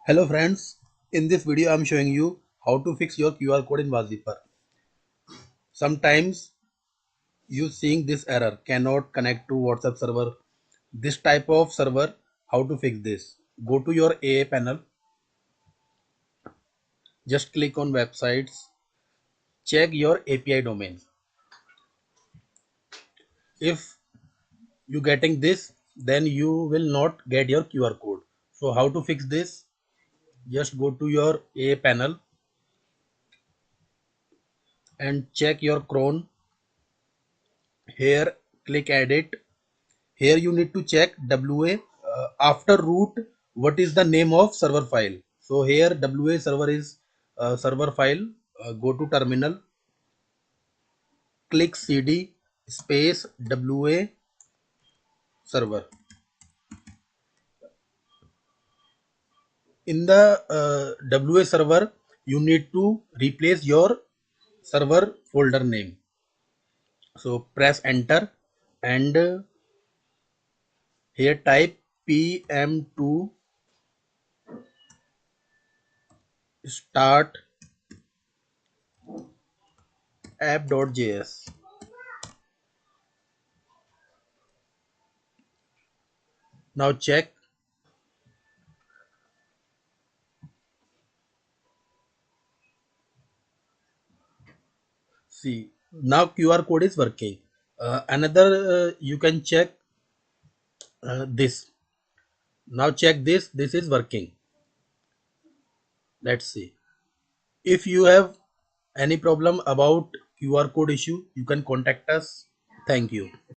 Hello friends, in this video I am showing you how to fix your QR code in Waziper. Sometimes you seeing this error cannot connect to WhatsApp server. This type of server, how to fix this? Go to your AA panel, just click on websites, check your API domains. If you getting this, then you will not get your QR code. So how to fix this? Just go to your AA panel and check your cron. Here click edit. Here you need to check WA after root what is the name of server file. So here WA server is server file. Go to terminal, click cd space WA server. In the WA server you need to replace your server folder name. So press enter and here type pm2 start app.js. Now check. See, now QR code is working. Another you can check this. Now check this. This is working. Let's see. If you have any problem about QR code issue, you can contact us. Thank you.